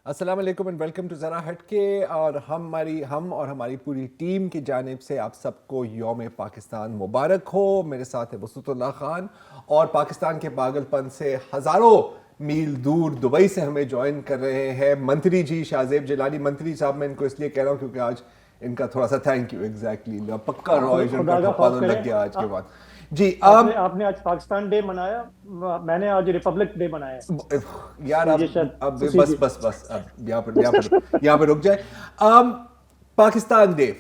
السلام علیکم and welcome to ذرا ہٹ کے. اور ہم اور ہماری پوری ٹیم کی جانب سے آپ سب کو یوم پاکستان مبارک ہو. میرے ساتھ ہے وسعت اللہ خان اور پاکستان کے پاگل پن سے ہزاروں میل دور دبئی سے ہمیں جوائن کر رہے ہیں منتری جی شاہزیب جیلانی. منتری صاحب میں ان کو اس لیے کہہ رہا ہوں کیونکہ آج ان کا تھوڑا سا تھینک یو ایگزیکٹلی پکا رائجن کا ٹھپا تو لگ گیا آج کے بعد. جی آپ نے آج پاکستان ڈے منایا, میں نے آج ریپبلک ڈے منایا. یار اب بس اب یہاں پہ رک جائے. پاکستان ڈے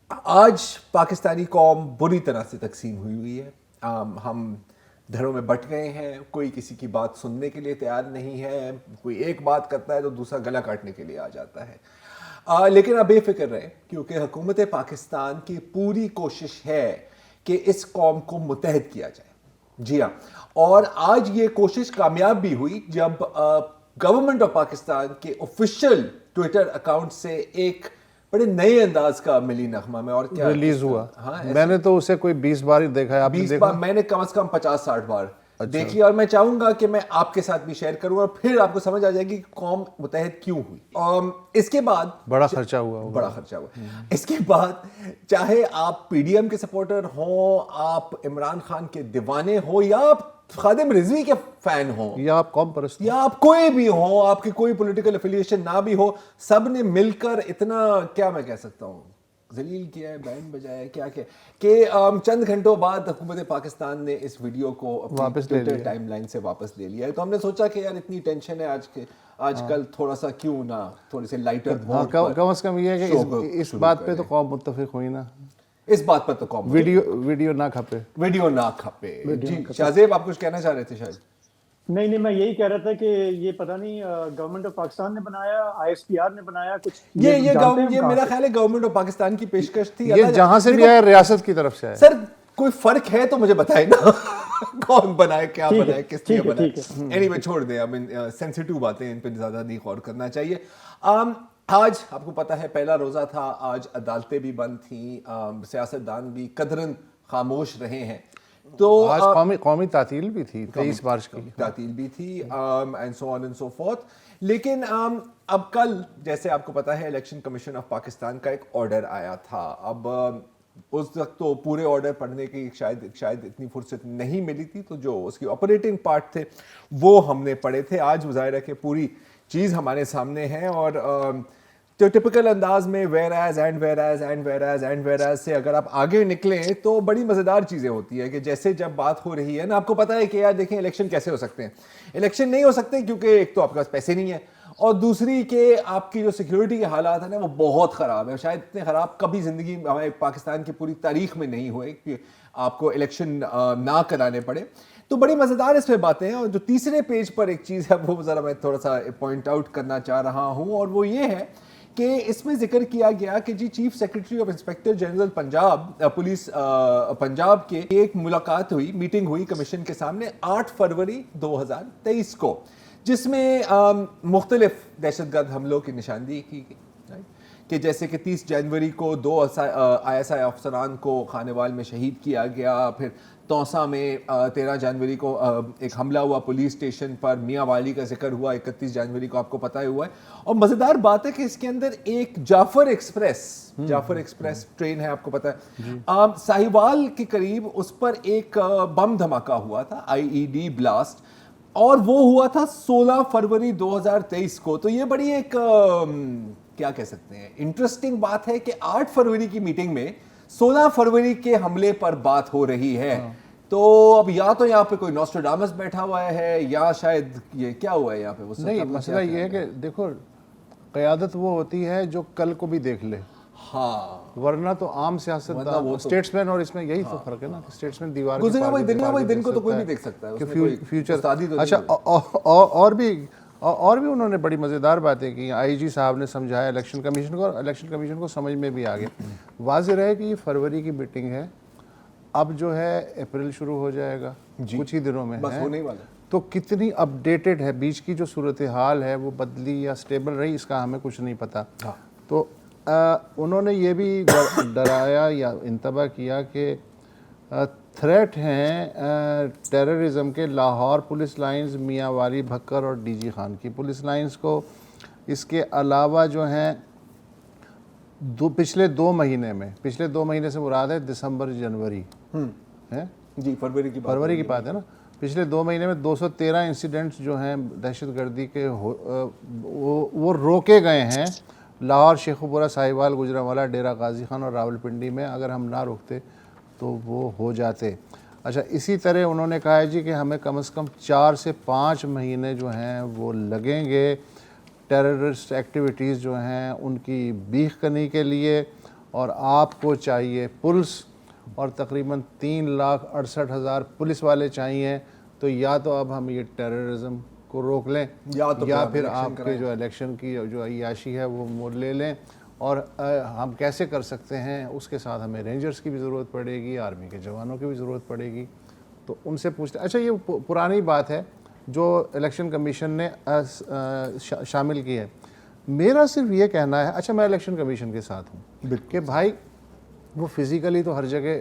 آج پاکستانی قوم بری طرح سے تقسیم ہوئی ہے. ہم دھڑوں میں بٹ گئے ہیں, کوئی کسی کی بات سننے کے لیے تیار نہیں ہے. کوئی ایک بات کرتا ہے تو دوسرا گلا کاٹنے کے لیے آ جاتا ہے. لیکن آپ بے فکر رہیں کیونکہ حکومت پاکستان کی پوری کوشش ہے کہ اس قوم کو متحد کیا جائے. جی ہاں, اور آج یہ کوشش کامیاب بھی ہوئی جب گورنمنٹ آف پاکستان کے آفیشیل ٹویٹر اکاؤنٹ سے ایک بڑے نئے انداز کا ملی نغمہ میں اور کیا ریلیز ہوا. میں نے تو اسے کوئی 20 بار ہی دیکھا ہے. آپ نے 20 دیکھا؟ بار میں نے کم از کم 50-60 بار دیکھ لیا, اور میں چاہوں گا کہ میں آپ کے ساتھ بھی شیئر کروں اور پھر آپ کو سمجھ آ جائے گی کہ قوم متحد کیوں ہوئی. اس کے بعد بڑا خرچہ ہوا. اس کے بعد چاہے آپ پی ڈی ایم کے سپورٹر ہوں, آپ عمران خان کے دیوانے ہوں, یا آپ خادم رضوی کے فین ہوں, یا آپ قوم پرست, یا آپ کوئی بھی ہوں, آپ کی کوئی پولیٹیکل افیلیشن نہ بھی ہو, سب نے مل کر اتنا کیا میں کہہ سکتا ہوں ذلیل کیا ہے, بینڈ بجایا ہے, کیا کہ چند گھنٹوں بعد حکومت پاکستان نے اس ویڈیو کو اپنی ٹویٹر ٹائم لائن سے واپس لے لیا ہے. تو ہم نے سوچا کہ یار اتنی ٹینشن ہے آج کل, تھوڑا سا کیوں نہ تھوڑی سی لائٹر موڈ پر کم از کم یہ ہے کہ اس بات پہ تو قوم متفق ہوئی نا. اس بات پر تو قوم ویڈیو نہ کھپے. جی شاہزیب آپ کچھ کہنا چاہ رہے تھے شاید. نہیں میں یہی کہہ رہا تھا کہ یہ پتہ نہیں گورنمنٹ آف پاکستان نے بنایا, آئی ایس پی آر نے بنایا, کچھ یہ میرا خیال ہے گورنمنٹ آف پاکستان کی پیشکش تھی. یہ جہاں سے بھی آیا ریاست کی طرف سے آیا. سر کوئی فرق ہے تو مجھے بتائیں نا, کون بنائے, کیا بنائے, کس لیے بنائے. اینی وے چھوڑ دیں, اب سینسیٹیو باتیں ان پہ زیادہ نہیں غور کرنا چاہیے. آج آپ کو پتا ہے پہلا روزہ تھا, آج عدالتیں بھی بند تھیں, سیاستدان بھی قدرن خاموش رہے ہیں. تو آج قومی تعطیل بھی تھی, 23 مارچ کی تعطیل بھی تھی, and so on and so forth. لیکن اب کل جیسے آپ کو پتا ہے الیکشن کمیشن آف پاکستان کا ایک آرڈر آیا تھا. اب اس وقت تو پورے آرڈر پڑھنے کی شاید اتنی فرصت نہیں ملی تھی, تو جو اس کی آپریٹنگ پارٹ تھے وہ ہم نے پڑھے تھے. آج ظاہر ہے کہ پوری چیز ہمارے سامنے ہے, اور جو ٹپکل انداز میں ویئر ایز سے اگر آپ آگے نکلیں تو بڑی مزیدار چیزیں ہوتی ہے. کہ جیسے جب بات ہو رہی ہے نا, آپ کو پتا ہے کہ یار دیکھیں الیکشن کیسے ہو سکتے ہیں. الیکشن نہیں ہو سکتے کیونکہ ایک تو آپ کے پاس پیسے نہیں ہیں, اور دوسری کہ آپ کی جو سیکیورٹی کے حالات ہیں نا وہ بہت خراب ہے. شاید اتنے خراب کبھی زندگی ہمارے پاکستان کی پوری تاریخ میں نہیں ہوئے کہ آپ کو الیکشن نہ کرانے پڑے. تو بڑی مزیدار اس پہ باتیں ہیں. اور جو تیسرے پیج پر ایک چیز ہے وہ ذرا میں تھوڑا سا پوائنٹ آؤٹ کرنا چاہ رہا ہوں, اور وہ یہ ہے کہ اس میں ذکر کیا گیا کہ جی chief secretary of inspector general police Punjab کے ایک ملاقات ہوئی, میٹنگ ہوئی کمیشن کے سامنے 8 فروری 2023 کو, جس میں مختلف دہشت گرد حملوں کی نشاندہی کی گئی. کہ جیسے کہ 30 جنوری کو 2 آئی ایس آئی افسران کو خانوال میں شہید کیا گیا. پھر توسا میں 13 جنوری کو ایک حملہ ہوا پولیس اسٹیشن پر, میاں والی کا ذکر ہوا 31 جنوری کو, آپ کو پتہ ہی ہوا ہے. اور مزیدار بات ہے کہ اس کے اندر ایک جعفر ایکسپریس ٹرین ہے, آپ کو پتہ ہے ساہیوال کے قریب, اس پر ایک بم دھماکہ ہوا تھا, آئی ای ڈی بلاسٹ, اور وہ ہوا تھا 16 فروری 2023 کو. تو یہ بڑی ایک کیا کہہ سکتے ہیں انٹرسٹنگ بات ہے کہ 8 فروری کی میٹنگ میں 16 فروری کے حملے پر بات ہو رہی ہے. تو اب یا تو یہاں پہ کوئی نوسٹراڈامس بیٹھا ہوا ہے, یا شاید یہ کیا ہوا ہے یہاں پہ. وہ نہیں, مسئلہ یہ ہے کہ دیکھو قیادت وہ ہوتی ہے جو کل کو بھی دیکھ لے, ہاں, ورنہ تو عام سیاست اسٹیٹس مین, اور اس میں یہی تو فرق ہے نا کہ اسٹیٹس مین دیوار گزرے ہوئے دن کو تو کوئی بھی دیکھ سکتا ہے کہ فیوچر. اچھا, اور بھی انہوں نے بڑی مزیدار باتیں کی. آئی جی صاحب نے سمجھایا الیکشن کمیشن کو, اور الیکشن کمیشن کو سمجھ میں بھی آ گیا. واضح رہے کہ یہ فروری کی میٹنگ ہے, اب جو ہے اپریل شروع ہو جائے گا, کچھ ہی دنوں میں بس ہونے والا. تو کتنی اپڈیٹڈ ہے, بیچ کی جو صورتحال ہے وہ بدلی یا سٹیبل رہی, اس کا ہمیں کچھ نہیں پتا. تو انہوں نے یہ بھی ڈرایا یا انتباہ کیا کہ تھریٹ ہیں ٹیررزم کے لاہور پولیس لائنز, میاں والی بھکر اور ڈی جی خان کی پولیس لائنز کو اس کے علاوہ جو ہیں پچھلے 2 مہینے میں، پچھلے 2 مہینے سے مراد ہے دسمبر جنوری ہے جی، فروری کی بات ہے نا، پچھلے 2 مہینے میں 213 انسیڈنٹس جو ہیں دہشت گردی کے وہ روکے گئے ہیں لاہور، شیخوپورہ، ساہیوال، گجرانوالہ، ڈیرہ غازی خان اور راولپنڈی میں. اگر ہم نہ روکتے تو وہ ہو جاتے. اچھا، اسی طرح انہوں نے کہا ہے جی کہ ہمیں کم از کم 4 سے 5 مہینے جو ہیں وہ لگیں گے ٹیررسٹ ایکٹیویٹیز جو ہیں ان کی بیخ کرنے کے لیے، اور آپ کو چاہیے پولیس، اور تقریباً 3,68,000 پولیس والے چاہیے. تو یا تو اب ہم یہ ٹیررزم کو روک لیں یا پھر آپ کے جو الیکشن کی جو عیاشی ہے وہ مول لے لیں. اور ہم کیسے کر سکتے ہیں، اس کے ساتھ ہمیں رینجرز کی بھی ضرورت پڑے گی، آرمی کے جوانوں کی بھی ضرورت پڑے گی. تو ان سے پوچھتے ہیں. اچھا، یہ پرانی بات ہے جو الیکشن کمیشن نے شامل کی ہے. میرا صرف یہ کہنا ہے، اچھا میں الیکشن کمیشن کے ساتھ ہوں کہ بھائی وہ فزیکلی تو ہر جگہ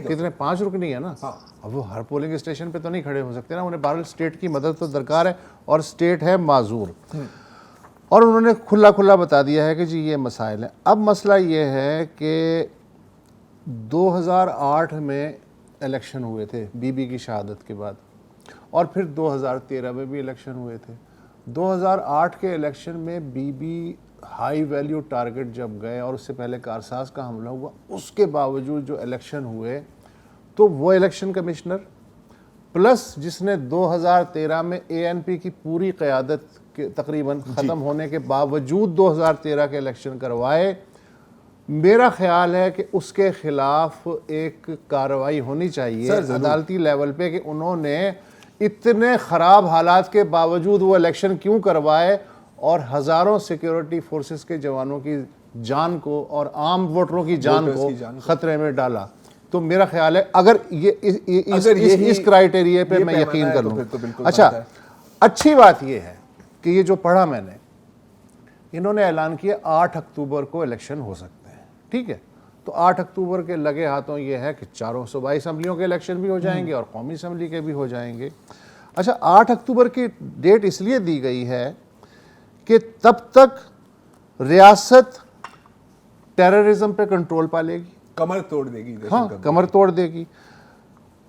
کتنے 5 رکنی ہے نا، اب وہ ہر پولنگ اسٹیشن پہ تو نہیں کھڑے ہو سکتے نا، انہیں بہرحال اسٹیٹ کی مدد تو درکار ہے، اور اسٹیٹ ہے معذور. اور انہوں نے کھلا بتا دیا ہے کہ جی یہ مسائل ہیں. اب مسئلہ یہ ہے کہ 2008 میں الیکشن ہوئے تھے بی بی کی شہادت کے بعد، اور پھر 2013 میں بھی الیکشن ہوئے تھے. 2008 کے الیکشن میں بی بی ہائی ویلیو ٹارگٹ جب گئے، اور اس سے پہلے کارساز کا حملہ ہوا، اس کے باوجود جو الیکشن ہوئے تو وہ الیکشن کمشنر پلس جس نے 2013 میں اے این پی کی پوری قیادت تقریباً ختم ہونے کے باوجود 2013 کے الیکشن کروائے، میرا خیال ہے کہ اس کے خلاف ایک کارروائی ہونی چاہیے عدالتی لیول پہ کہ انہوں نے اتنے خراب حالات کے باوجود وہ الیکشن کیوں کروائے اور ہزاروں سیکیورٹی فورسز کے جوانوں کی جان کو اور عام ووٹروں کی جان کو خطرے میں ڈالا. تو میرا خیال ہے اگر اس کرائیٹیریا پہ میں یقین کر لوں. اچھا، اچھی بات یہ ہے کہ یہ جو پڑھا میں نے، انہوں نے اعلان کیا 8 اکتوبر کو الیکشن ہو سکتے ہیں. ٹھیک ہے، تو 8 اکتوبر کے لگے ہاتھوں یہ ہے کہ چاروں صوبائی اسمبلیوں کے الیکشن بھی ہو جائیں گے اور قومی اسمبلی کے بھی ہو جائیں گے. اچھا، 8 اکتوبر کی ڈیٹ اس لیے دی گئی ہے کہ تب تک ریاست ٹیررزم پہ کنٹرول پا لے گی، کمر توڑ دے گی. ہاں، کمر توڑ دے گی.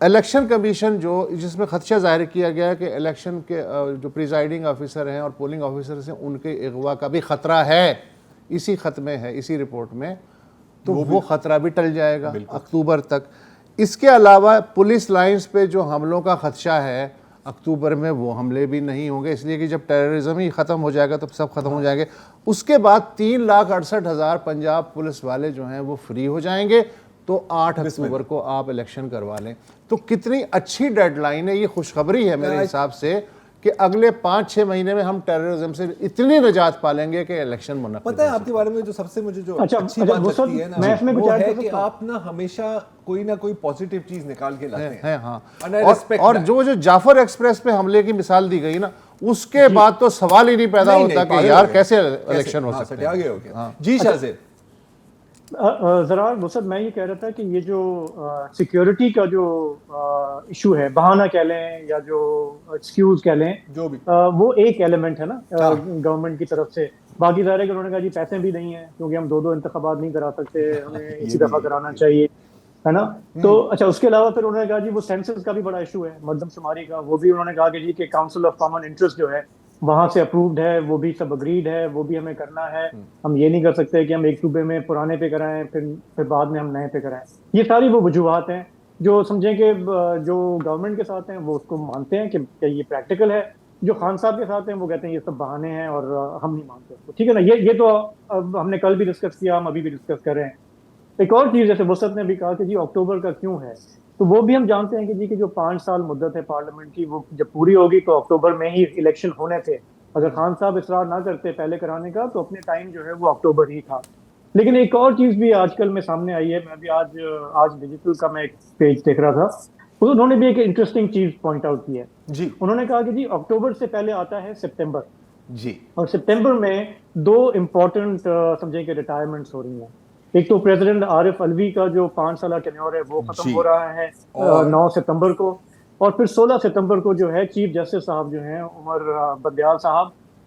الیکشن کمیشن جس میں خدشہ ظاہر کیا گیا کہ الیکشن کے جو پریزائڈنگ آفیسر ہیں اور پولنگ آفیسرز ہیں ان کے اغوا کا بھی خطرہ ہے، اسی خط میں ہے، اسی رپورٹ میں، تو وہ خطرہ بھی ٹل جائے گا اکتوبر تک. اس کے علاوہ پولیس لائنز پہ جو حملوں کا خدشہ ہے اکتوبر میں، وہ حملے بھی نہیں ہوں گے، اس لیے کہ جب ٹیررزم ہی ختم ہو جائے گا تو سب ختم ہو جائیں گے. اس کے بعد 3,68,000 پنجاب پولیس والے جو ہیں وہ فری ہو جائیں گے. تو 8 اکتوبر کو آپ الیکشن کروا لیں. تو کتنی اچھی ڈیڈ لائن ہے، یہ خوشخبری ہے میرے حساب سے کہ اگلے 5-6 مہینے میں ہم ٹیررزم سے اتنی نجات پالیں گے کہ الیکشن منعقد. پتہ ہے آپ کے بارے میں جو سب سے مجھے جو اچھی بات لگتی ہے نا، وہ ہے کہ آپ نا ہمیشہ کوئی نہ کوئی پازیٹیو چیز نکال کے لاتے ہیں. ہاں، اور جو جعفر ایکسپریس پہ حملے کی مثال دی گئی نا، اس کے بعد تو سوال ہی نہیں پیدا ہوتا کہ یار کیسے الیکشن ہو سکتے ہیں. آگے ہو گیا. جی شاہزیب. ذرا وسعت میں یہ کہہ رہا تھا کہ یہ جو سیکیورٹی کا جو ایشو ہے، بہانہ کہہ لیں یا جو ایکسکیوز کہہ لیں، جو بھی وہ ایک ایلیمنٹ ہے نا گورنمنٹ کی طرف سے. باقی ظاہر ہے کہ انہوں نے کہا جی پیسے بھی نہیں ہیں کیونکہ ہم 2 انتخابات نہیں کرا سکتے، ہمیں اسی دفعہ کرانا چاہیے، ہے نا. تو اچھا، اس کے علاوہ پھر انہوں نے کہا جی وہ سینسس کا بھی بڑا ایشو ہے، مردم شماری کا، وہ بھی انہوں نے کہا کہ جی کہ کاؤنسل آف کامن انٹرسٹ جو ہے وہاں سے اپرووڈ ہے، وہ بھی سب اگریڈ ہے، وہ بھی ہمیں کرنا ہے. ہم یہ نہیں کر سکتے کہ ہم ایک صوبے میں پرانے پہ کرائیں پھر بعد میں ہم نئے پہ کرائیں. یہ ساری وہ وجوہات ہیں جو سمجھیں کہ جو گورنمنٹ کے ساتھ ہیں وہ اس کو مانتے ہیں کہ یہ پریکٹیکل ہے. جو خان صاحب کے ساتھ ہیں وہ کہتے ہیں یہ سب بہانے ہیں اور ہم نہیں مانتے. ٹھیک ہے نا، یہ تو اب ہم نے کل بھی ڈسکس کیا، ہم ابھی بھی ڈسکس کر رہے ہیں. ایک اور چیز جیسے وسعت نے بھی کہا کہ جی اکتوبر کا کیوں ہے، تو وہ بھی ہم جانتے ہیں کہ جی کہ جو 5 سال مدت ہے پارلیمنٹ کی، وہ جب پوری ہوگی تو اکتوبر میں ہی الیکشن ہونے تھے. اگر خان صاحب اصرار نہ کرتے پہلے کرانے کا تو اپنے ٹائم جو ہے وہ اکتوبر ہی تھا. لیکن ایک اور چیز بھی آج کل میں سامنے آئی ہے، میں بھی آج ڈیجیٹل کا میں ایک پیج دیکھ رہا تھا، انہوں نے بھی ایک انٹرسٹنگ چیز پوائنٹ آؤٹ کی ہے. جی، انہوں نے کہا کہ جی اکتوبر سے پہلے آتا ہے سپتمبر. جی، اور سپتمبر میں 2 امپورٹنٹ سمجھیں کہ ریٹائرمنٹس ہو رہی ہیں. ایک تو پریزیڈنٹ عارف الوی کا جو 5 سالہ ٹینیور ہے وہ ختم ہو رہا ہے 9 ستمبر کو، اور پھر 16 ستمبر کو جو ہے چیف جسٹس صاحب جو ہیں عمر بندیال صاحب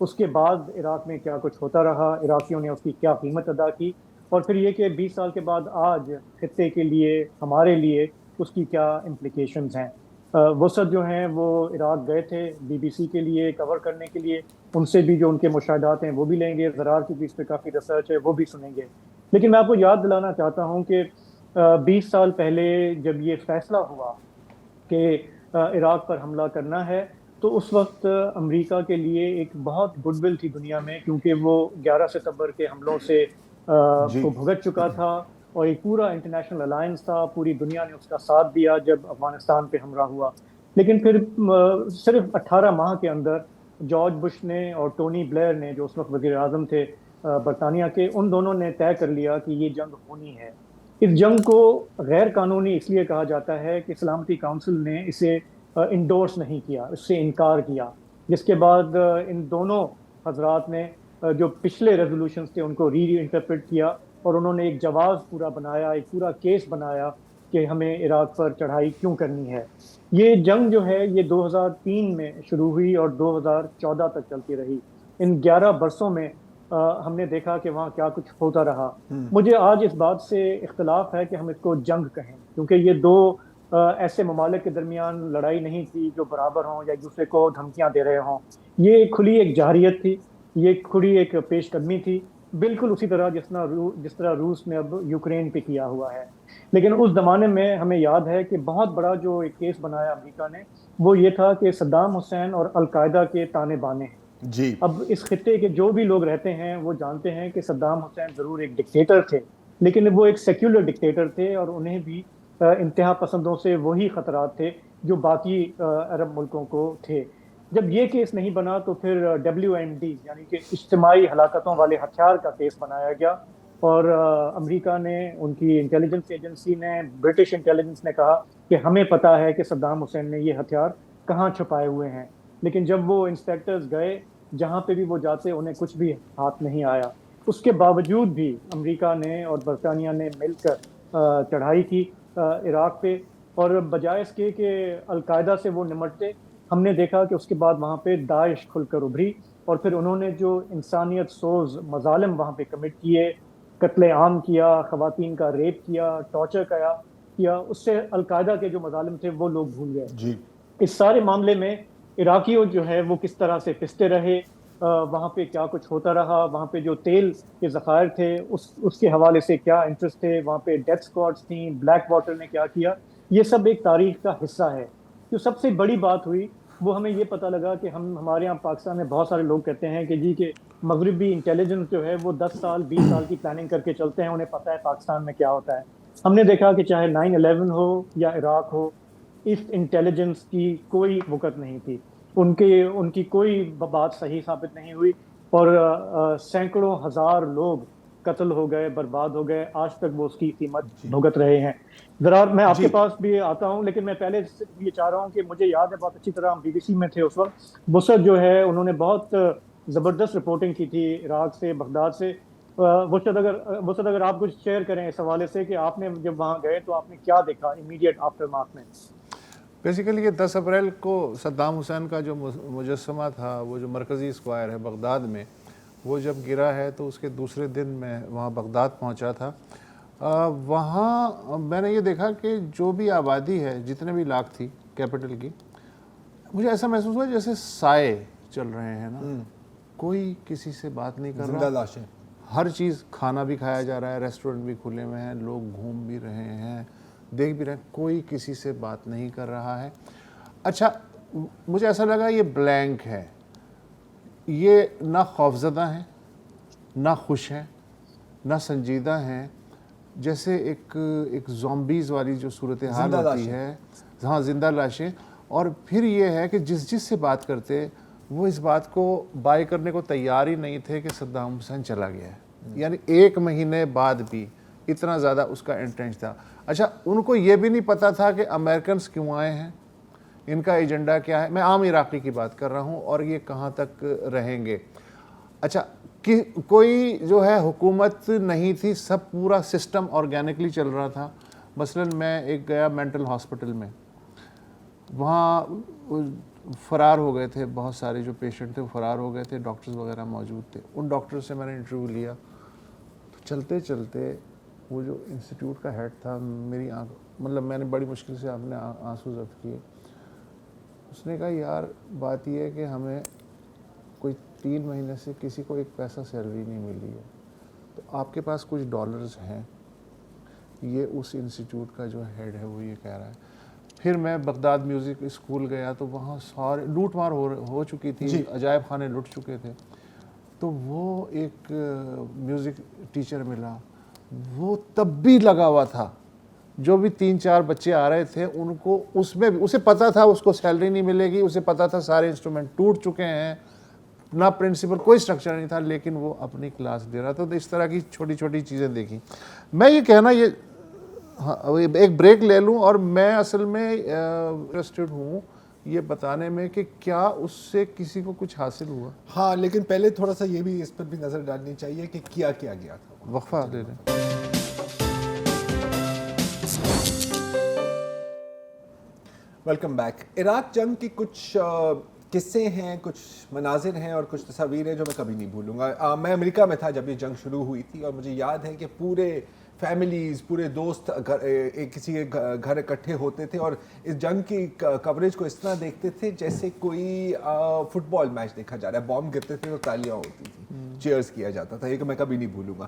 اس کے بعد عراق میں کیا کچھ ہوتا رہا، عراقیوں نے اس کی کیا قیمت ادا کی، اور پھر یہ کہ 20 سال کے بعد آج خطے کے لیے، ہمارے لیے اس کی کیا امپلیکیشنز ہیں۔ وسعت جو ہیں وہ عراق گئے تھے BBC کے لیے کور کرنے کے لیے، ان سے بھی جو ان کے مشاہدات ہیں وہ بھی لیں گے، زرار کی بھی اس پہ کافی ریسرچ ہے وہ بھی سنیں گے۔ لیکن میں آپ کو یاد دلانا چاہتا ہوں کہ 20 سال پہلے جب یہ فیصلہ ہوا کہ عراق پر حملہ کرنا ہے، تو اس وقت امریکہ کے لیے ایک بہت گڈ ول تھی دنیا میں، کیونکہ وہ 11 ستمبر کے حملوں سے کو بھگت چکا تھا، اور ایک پورا انٹرنیشنل الائنس تھا، پوری دنیا نے اس کا ساتھ دیا جب افغانستان پہ حملہ ہوا۔ لیکن پھر صرف 18 ماہ کے اندر جارج بش نے اور ٹونی بلیئر نے، جو اس وقت وزیر اعظم تھے برطانیہ کے، ان دونوں نے طے کر لیا کہ یہ جنگ ہونی ہے۔ اس جنگ کو غیر قانونی اس لیے کہا جاتا ہے کہ سلامتی کونسل نے اسے انڈورس نہیں کیا، اس سے انکار کیا، جس کے بعد ان دونوں حضرات نے جو پچھلے ریزولوشنز تھے ان کو ری انٹرپریٹ کیا، اور انہوں نے ایک جواز پورا بنایا، ایک پورا کیس بنایا کہ ہمیں عراق پر چڑھائی کیوں کرنی ہے۔ یہ جنگ جو ہے یہ 2003 میں شروع ہوئی اور 2014 تک چلتی رہی۔ ان 11 برسوں میں ہم نے دیکھا کہ وہاں کیا کچھ ہوتا رہا۔ مجھے آج اس بات سے اختلاف ہے کہ ہم اس کو جنگ کہیں، کیونکہ یہ دو ایسے ممالک کے درمیان لڑائی نہیں تھی جو برابر ہوں یا ایک دوسرے کو دھمکیاں دے رہے ہوں۔ یہ کھلی ایک جارحیت تھی، یہ کھلی ایک پیش قدمی تھی، بالکل اسی طرح جس طرح روس نے اب یوکرین پہ کیا ہوا ہے۔ لیکن اس زمانے میں ہمیں یاد ہے کہ بہت بڑا جو ایک کیس بنایا امریکہ نے، وہ یہ تھا کہ صدام حسین اور القاعدہ کے تانے بانے ہیں۔ جی اب اس خطے کے جو بھی لوگ رہتے ہیں وہ جانتے ہیں کہ صدام حسین ضرور ایک ڈکٹیٹر تھے، لیکن وہ ایک سیکولر ڈکٹیٹر تھے، اور انہیں بھی انتہا پسندوں سے وہی خطرات تھے جو باقی عرب ملکوں کو تھے۔ جب یہ کیس نہیں بنا تو پھر WMD یعنی کہ اجتماعی ہلاکتوں والے ہتھیار کا کیس بنایا گیا، اور امریکہ نے، ان کی انٹیلیجنس ایجنسی نے، برٹش انٹیلیجنس نے کہا کہ ہمیں پتہ ہے کہ صدام حسین نے یہ ہتھیار کہاں چھپائے ہوئے ہیں۔ لیکن جب وہ انسپیکٹرز گئے، جہاں پہ بھی وہ جاتے انہیں کچھ بھی ہاتھ نہیں آیا۔ اس کے باوجود بھی امریکہ نے اور برطانیہ نے مل کر چڑھائی کی عراق پہ، اور بجائے اس کے کہ القاعدہ سے وہ نمٹتے، ہم نے دیکھا کہ اس کے بعد وہاں پہ داعش کھل کر ابھری، اور پھر انہوں نے جو انسانیت سوز مظالم وہاں پہ کمٹ کیے، قتل عام کیا، خواتین کا ریپ کیا، ٹارچر کیا، اس سے القاعدہ کے جو مظالم تھے وہ لوگ بھول گئے۔ جی اس سارے معاملے میں عراقیوں جو ہے وہ کس طرح سے پستے رہے، وہاں پہ کیا کچھ ہوتا رہا، وہاں پہ جو تیل کے ذخائر تھے اس کے حوالے سے کیا انٹرسٹ تھے، وہاں پہ ڈیتھ اسکواڈز تھیں، بلیک واٹر نے کیا کیا، یہ سب ایک تاریخ کا حصہ ہے۔ جو سب سے بڑی بات ہوئی وہ ہمیں یہ پتہ لگا کہ ہمارے یہاں پاکستان میں بہت سارے لوگ کہتے ہیں کہ جی کہ مغربی انٹیلیجنس جو ہے وہ 10 سال 20 سال کی پلاننگ کر کے چلتے ہیں، انہیں پتہ ہے پاکستان میں کیا ہوتا ہے۔ ہم نے دیکھا کہ چاہے 9/11 ہو یا عراق ہو، اس انٹیلیجنس کی کوئی وقت نہیں تھی، ان کی کوئی بات صحیح ثابت نہیں ہوئی، اور سینکڑوں ہزار لوگ قتل ہو گئے، برباد ہو گئے، آج تک وہ اس کی قیمت بھگت رہے ہیں۔ ذرا میں آپ کے پاس بھی آتا ہوں، لیکن میں پہلے یہ چاہ رہا ہوں کہ مجھے یاد ہے بہت اچھی طرح، ہم BBC میں تھے اس وقت، وسعت جو ہے انہوں نے بہت زبردست رپورٹنگ کی تھی عراق سے، بغداد سے۔ وسعت اگر آپ کچھ شیئر کریں اس حوالے سے کہ آپ نے جب وہاں گئے تو آپ نے کیا دیکھا امیڈیٹ آفٹر مارک میں۔ بیسیکلی یہ 10 اپریل کو صدام حسین کا جو مجسمہ تھا، وہ جو مرکزی اسکوائر ہے بغداد میں، وہ جب گرا ہے تو اس کے دوسرے دن میں وہاں بغداد پہنچا تھا۔ وہاں میں نے یہ دیکھا کہ جو بھی آبادی ہے، جتنے بھی لاکھ تھی کیپٹل کی، مجھے ایسا محسوس ہوا جیسے سائے چل رہے ہیں نا، کوئی کسی سے بات نہیں کر رہا، زندہ لاشیں، ہر چیز، کھانا بھی کھایا جا رہا ہے، ریسٹورنٹ بھی کھلے ہوئے ہیں، لوگ گھوم بھی رہے ہیں، دیکھ بھی رہے ہیں، کوئی کسی سے بات نہیں کر رہا ہے۔ اچھا مجھے ایسا لگا یہ بلینک ہے، یہ نہ خوفزدہ ہیں، نہ خوش ہیں، نہ سنجیدہ ہیں، جیسے ایک زومبیز والی جو صورتحال ہوتی ہے، ہاں زندہ لاشیں۔ اور پھر یہ ہے کہ جس سے بات کرتے وہ اس بات کو بائی کرنے کو تیار ہی نہیں تھے کہ صدام حسین چلا گیا ہے، یعنی 1 مہینے بعد بھی اتنا زیادہ اس کا انٹرنس تھا۔ اچھا ان کو یہ بھی نہیں پتا تھا کہ امریکنز کیوں آئے ہیں، ان کا ایجنڈا کیا ہے، میں عام عراقی کی بات کر رہا ہوں، اور یہ کہاں تک رہیں گے۔ اچھا کوئی جو ہے حکومت نہیں تھی، سب پورا سسٹم آرگینکلی چل رہا تھا۔ مثلا میں ایک گیا مینٹل ہاسپٹل میں، وہاں فرار ہو گئے تھے, بہت سارے جو پیشنٹ تھے وہ فرار ہو گئے تھے, ڈاکٹرز وغیرہ موجود تھے. ان ڈاکٹر سے میں نے انٹرویو لیا, تو چلتے چلتے وہ جو انسٹیٹیوٹ کا ہیڈ تھا, میری آنکھ مطلب میں نے بڑی مشکل سے اپنے آنسو ضبط کیے. اس نے کہا یار بات یہ ہے کہ ہمیں کوئی 3 مہینے سے کسی کو ایک پیسہ سیلری نہیں ملی ہے, تو آپ کے پاس کچھ ڈالرز ہیں؟ یہ اس انسٹیٹیوٹ کا جو ہیڈ ہے وہ یہ کہہ رہا ہے. پھر میں بغداد میوزک اسکول گیا تو وہاں سارے لوٹ مار ہو چکی تھی, عجائب خانے لٹ چکے تھے. تو وہ ایک میوزک ٹیچر ملا, وہ تب بھی لگا ہوا تھا. جو بھی 3-4 بچے آ رہے تھے ان کو اس میں بھی اسے پتا تھا اس کو سیلری نہیں ملے گی, اسے پتا تھا سارے انسٹرومنٹ ٹوٹ چکے ہیں, نہ پرنسپل کوئی اسٹرکچر نہیں تھا, لیکن وہ اپنی کلاس دے رہا تھا. تو اس طرح کی چھوٹی چھوٹی چیزیں دیکھی. میں یہ کہنا یہ ایک بریک لے لوں, اور میں اصل میں انٹرسٹڈ ہوں یہ بتانے میں کہ کیا اس سے کسی کو کچھ حاصل ہوا. ہاں لیکن پہلے تھوڑا سا یہ بھی اس پر بھی نظر ڈالنی چاہیے کہ کیا کیا گیا تھا. وقفہ لے لیں. Welcome back. عراق جنگ کی کچھ قصے ہیں, کچھ مناظر ہیں اور کچھ تصاویر ہیں جو میں کبھی نہیں بھولوں گا. میں امریکہ میں تھا جب یہ جنگ شروع ہوئی تھی, اور مجھے یاد ہے کہ پورے فیملیز, پورے دوست کسی کے گھر اکٹھے ہوتے تھے اور اس جنگ کی کوریج کو اس طرح دیکھتے تھے جیسے کوئی فٹ بال میچ دیکھا جا رہا ہے. بام گرتے تھے تو تالیاں ہوتی تھی, چیئرز کیا جاتا تھا. یہ کہ میں کبھی نہیں بھولوں گا.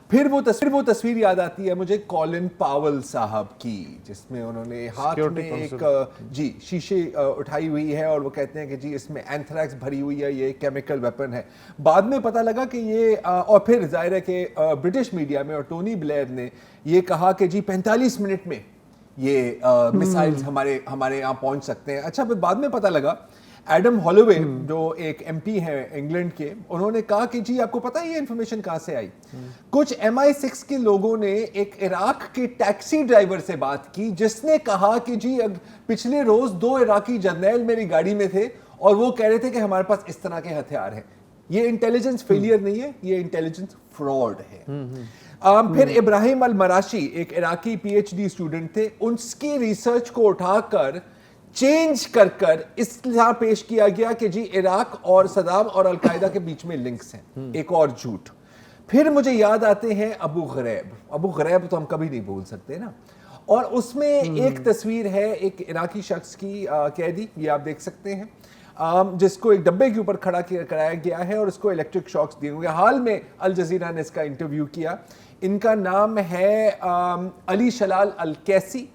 پھر وہ تصویر یاد آتی ہے مجھے کولن پاول صاحب کی, جس میں انہوں نے ہاتھ میں ایک شیشے اٹھائی ہوئی ہے اور وہ کہتے ہیں کہ جی اس میں اینتھریکس بھری ہوئی ہے, یہ کیمیکل ویپن ہے. بعد میں پتہ لگا کہ یہ اور پھر ظاہر ہے کہ برٹش میڈیا میں اور ٹونی بلیئر نے یہ کہا کہ جی 45 منٹ میں یہ میسائلز ہمارے یہاں پہنچ سکتے ہیں. اچھا پھر بعد میں پتہ لگا ایڈم ہالوے جو ایک ایم پی ہیں انگلینڈ کے, انہوں نے کہا کہ جی آپ کو پتہ ہے یہ انفارمیشن کہاں سے آئی. کچھ MI6 کے لوگوں نے ایک عراق کے ٹیکسی ڈرائیور سے بات کی جس نے کہا کہ جی پچھلے روز 2 عراقی جرنیل میری گاڑی میں تھے اور وہ کہہ رہے تھے کہ ہمارے پاس اس طرح کے ہتھیار ہیں. یہ انٹیلیجنس فیلئر نہیں ہے, یہ انٹیلیجنس فراڈ ہے. پھر ابراہیم المراشی ایک عراقی PhD اسٹوڈنٹ تھے, ان کی ریسرچ کو اٹھا کر چینج کر اس طرح پیش کیا گیا کہ جی عراق اور صدام اور القاعدہ کے بیچ میں لنکس ہیں. ایک اور جھوٹ. پھر مجھے یاد آتے ہیں ابو غریب تو ہم کبھی نہیں بھول سکتے نا, اور اس میں ایک تصویر ہے ایک عراقی شخص کی قیدی, یہ آپ دیکھ سکتے ہیں, جس کو ایک ڈبے کے اوپر کھڑا کرایا گیا ہے اور اس کو الیکٹرک شاکس دیے ہوئے. حال میں الجزیرہ نے اس کا انٹرویو کیا. ان کا نام ہے علی شلال الکیسی.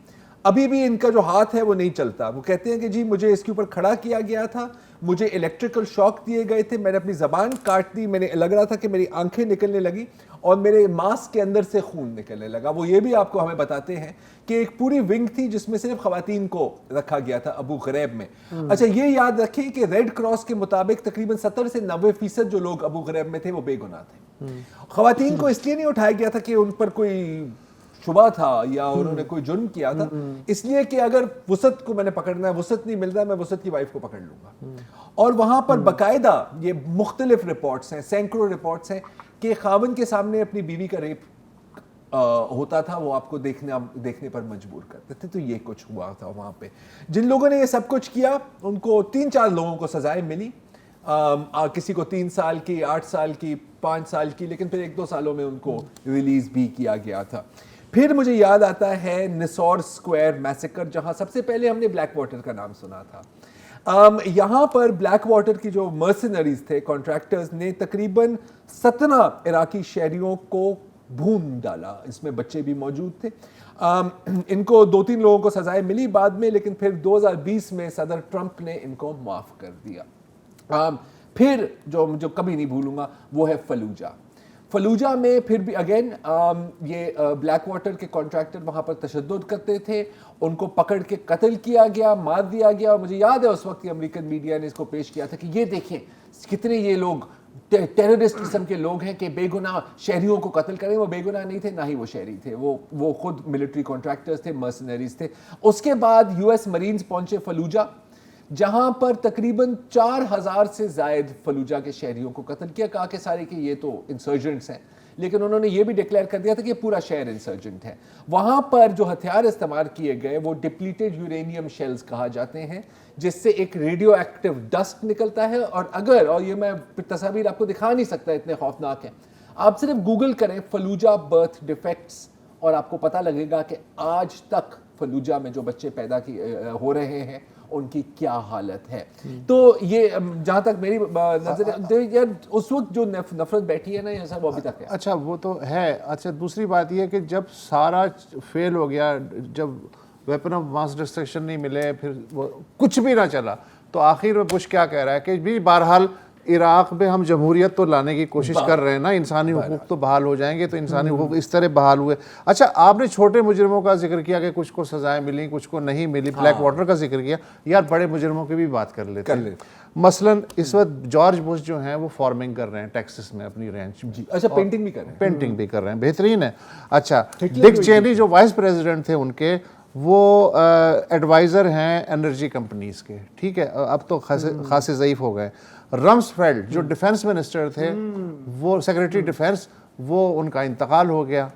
ابھی بھی ان کا جو ہاتھ ہے وہ نہیں چلتا. وہ کہتے ہیں کہ جی مجھے اس کے اوپر کھڑا کیا گیا تھا, مجھے الیکٹریکل شاک دیے گئے تھے, میں نے اپنی زبان کاٹ دی, میں نے لگ رہا تھا کہ میری آنکھیں نکلنے لگی اور میرے ماسک کے اندر سے خون نکلنے لگا. وہ یہ بھی آپ کو ہمیں بتاتے ہیں کہ ایک پوری ونگ تھی جس میں صرف خواتین کو رکھا گیا تھا ابو غریب میں. اچھا یہ یاد رکھیں کہ ریڈ کراس کے مطابق تقریباً 70 سے 90% جو لوگ ابو غریب میں تھے وہ بے گناہ تھے. خواتین کو اس لیے نہیں اٹھایا گیا تھا کہ ان پر کوئی شبہ تھا یا انہوں نے کوئی جرم کیا تھا, اس لیے کہ اگر وسعت کو میں نے پکڑنا ہے, وسعت نہیں ملتا, میں وسعت کی وائف کو پکڑ لوں گا. اور وہاں پر باقاعدہ یہ مختلف رپورٹس ہیں, سینکڑوں رپورٹس ہیں کہ خاوند کے سامنے اپنی بیوی کا ریپ ہوتا تھا, وہ آپ کو دیکھنے پر مجبور کرتے تھے. تو یہ کچھ ہوا تھا وہاں پہ. جن لوگوں نے یہ سب کچھ کیا ان کو 3-4 لوگوں کو سزائیں ملی, کسی کو 3 سال کی, 8 سال کی, 5 سال کی, لیکن پھر 1-2 سالوں میں ان کو ریلیز بھی کیا گیا تھا. پھر مجھے یاد آتا ہے نسور سکوائر میسیکر, جہاں سب سے پہلے ہم نے بلیک واٹر کا نام سنا تھا. یہاں پر بلیک واٹر کی جو مرسنریز تھے, کانٹریکٹرز نے تقریباً 17 عراقی شہریوں کو بھون ڈالا. اس میں بچے بھی موجود تھے. ان کو 2-3 لوگوں کو سزائیں ملی بعد میں, لیکن پھر 2020 میں صدر ٹرمپ نے ان کو معاف کر دیا. پھر جو کبھی نہیں بھولوں گا وہ ہے فلوجہ میں پھر بھی اگین یہ بلیک واٹر کے کانٹریکٹر وہاں پر تشدد کرتے تھے, ان کو پکڑ کے قتل کیا گیا, مار دیا گیا. اور مجھے یاد ہے اس وقت امریکن میڈیا نے اس کو پیش کیا تھا کہ یہ دیکھیں کتنے یہ لوگ ٹیررسٹ قسم کے لوگ ہیں کہ بے گناہ شہریوں کو قتل کریں. وہ بے گناہ نہیں تھے, نہ ہی وہ شہری تھے, وہ خود ملٹری کانٹریکٹرز تھے, مرسنریز تھے. اس کے بعد US مرینز پہنچے فلوجہ, جہاں پر تقریباً 4000 سے زائد فلوجہ کے شہریوں کو قتل کیا. کہا کہ سارے کہ یہ تو انسرجنٹس ہیں, لیکن انہوں نے یہ بھی ڈکلیئر کر دیا تھا کہ یہ پورا شہر انسرجنٹ ہے. وہاں پر جو ہتھیار استعمال کیے گئے وہ ڈپلیٹڈ یورینیم شیلز کہا جاتے ہیں, جس سے ایک ریڈیو ایکٹیو ڈسٹ نکلتا ہے. اور یہ میں تصاویر آپ کو دکھا نہیں سکتا, اتنے خوفناک ہیں. آپ صرف گوگل کریں فلوجہ برتھ ڈیفیکٹس اور آپ کو پتہ لگے گا کہ آج تک فلوجہ میں جو بچے پیدا ہو رہے ہیں ان کی کیا حالت ہے. تو یہ جہاں تک میری نظر یار اس وقت جو نفرت بیٹھی ہے نا یہ سب ابھی تک ہے. اچھا وہ تو ہے. اچھا دوسری بات یہ کہ جب سارا فیل ہو گیا, جب ویپن آف ماس ڈسٹرکشن نہیں ملے, پھر وہ کچھ بھی نہ چلا, تو آخر میں بش کیا کہہ رہا ہے کہ بھی بہرحال عراق میں ہم جمہوریت تو لانے کی کوشش کر رہے ہیں نا, انسانی حقوق تو بحال ہو جائیں گے. تو انسانی حقوق اس طرح بحال ہوئے. اچھا آپ نے چھوٹے مجرموں کا ذکر کیا کہ کچھ کو سزائیں ملیں کچھ کو نہیں ملی, بلیک واٹر کا ذکر کیا, یار بڑے مجرموں کی بھی بات کر لیتے ہیں. مثلا اس وقت جارج بش جو ہیں وہ فارمنگ کر رہے ہیں ٹیکسس میں اپنی رینچ میں. اچھا پینٹنگ بھی کر رہے ہیں. پینٹنگ بھی کر رہے ہیں, بہترین ہے. اچھا ڈک چینی جو وائس پریزیڈنٹ تھے ان کے, وہ ایڈوائزر ہیں انرجی کمپنیز کے, ٹھیک ہے, اب تو خاصے ضعیف ہو گئے. رمسفیلڈ جو ڈیفنس منسٹر تھے, وہ سیکریٹری ڈیفنس, وہ ان کا انتقال ہو گیا,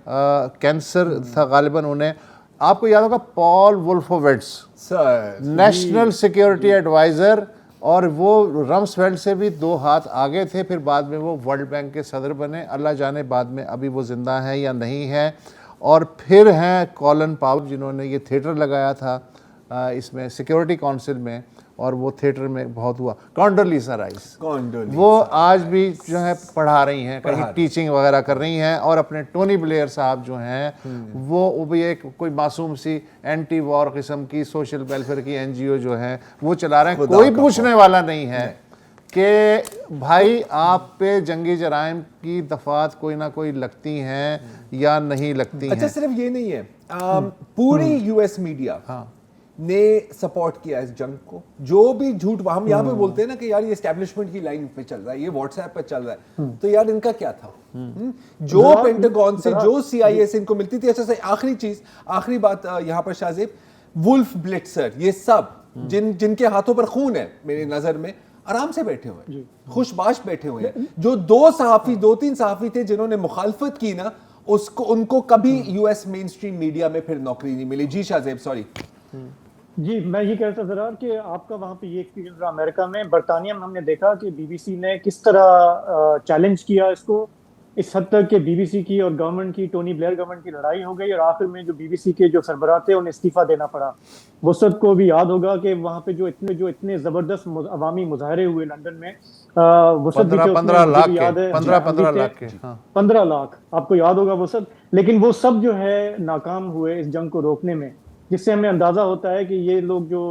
کینسر تھا غالباً انہیں. آپ کو یاد ہوگا پال وولفووٹس نیشنل سیکیورٹی ایڈوائزر, اور وہ رمسفیلڈ سے بھی 2 ہاتھ آگے تھے. پھر بعد میں وہ ورلڈ بینک کے صدر بنے, اللہ جانے بعد میں ابھی وہ زندہ ہیں یا نہیں ہیں. اور پھر ہیں کولن پاول جنہوں نے یہ تھیٹر لگایا تھا اس میں سیکیورٹی کونسل میں, اور وہ تھیٹر میں بہت ہوا. کانڈولیزا رائس وہ آج بھی جو ہے پڑھا رہی ہیں, کہیں ٹیچنگ وغیرہ کر رہی ہیں. اور اپنے ٹونی بلیئر صاحب جو ہیں وہ بھی ایک کوئی معصوم سی اینٹی وار قسم کی سوشل ویلفیئر کی NGO جو ہیں وہ چلا رہے ہیں. کوئی پوچھنے والا نہیں ہے کہ بھائی آپ پہ جنگی جرائم کی دفعات کوئی نہ کوئی لگتی ہیں یا نہیں لگتی ہیں. اچھا صرف یہ نہیں ہے, پوری US میڈیا نے سپورٹ کیا اس جنگ کو. جو بھی جھوٹ ہم یہاں پہ بولتے ہیں نا کہ یار یہ اسٹیبلشمنٹ کی لائن پہ چل رہا ہے, یہ واٹس ایپ پہ چل رہا ہے, تو یار ان کا کیا تھا جو پینٹاگون سے جو CIA سے ان کو ملتی تھی. اچھا آخری چیز, آخری بات یہاں پر شاہ زیب, وولف بلٹسر, یہ سب جن کے ہاتھوں پر خون ہے میری نظر میں, آرام سے بیٹھے ہوئے ہیں, خوش باش بیٹھے ہوئے ہیں. جو 2-3 صحافی تھے جنہوں نے مخالفت کی نا, ان کو کبھی US مین اسٹریم میڈیا میں پھر نوکری نہیں ملی. جی شاہ زیب سوری. جی میں یہ کہتا ذرا کہ آپ کا وہاں پہ یہ ایکسپیرینس رہا. امریکہ میں برطانیہ میں ہم نے دیکھا کہ BBC نے کس طرح چیلنج کیا اس کو, اس حد تک کہ BBC کی اور گورنمنٹ کی, ٹونی بلیئر گورنمنٹ کی لڑائی ہو گئی, اور آخر میں جو BBC کے جو سربراہ تھے انہیں استعفیٰ دینا پڑا. وسعت کو بھی یاد ہوگا کہ وہاں پہ جو اتنے زبردست عوامی مظاہرے ہوئے لندن میں, وسعت 15 لاکھ آپ کو یاد ہوگا وسعت. لیکن وہ سب جو ہے ناکام ہوئے اس جنگ کو روکنے میں, جس سے ہمیں اندازہ ہوتا ہے کہ یہ لوگ جو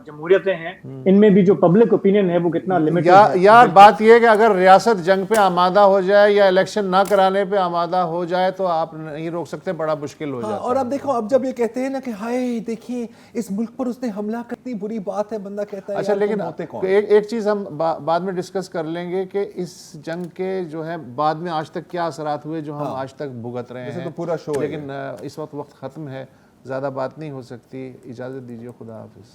جمہوریتیں ہیں ان میں بھی جو پبلک اوپینین ہے وہ کتنا لمیٹڈ ہے. یار بات یہ ہے کہ اگر ریاست جنگ پہ آمادہ ہو جائے یا الیکشن نہ کرانے پہ آمادہ ہو جائے تو آپ نہیں روک سکتے, بڑا مشکل ہو جاتا ہے. اور اب دیکھو, اب جب یہ کہتے ہیں نا کہ ہائے دیکھیں اس ملک پر اس نے حملہ کرنی بری بات ہے, بندہ کہتا ہے. اچھا لیکن ایک چیز ہم بعد میں ڈسکس کر لیں گے کہ اس جنگ کے جو ہے بعد میں آج تک کیا اثرات ہوئے جو ہم آج تک بھگت رہے ہیں. پورا شو ہے, لیکن اس وقت ختم ہے, زیادہ بات نہیں ہو سکتی. اجازت دیجیے, خدا حافظ.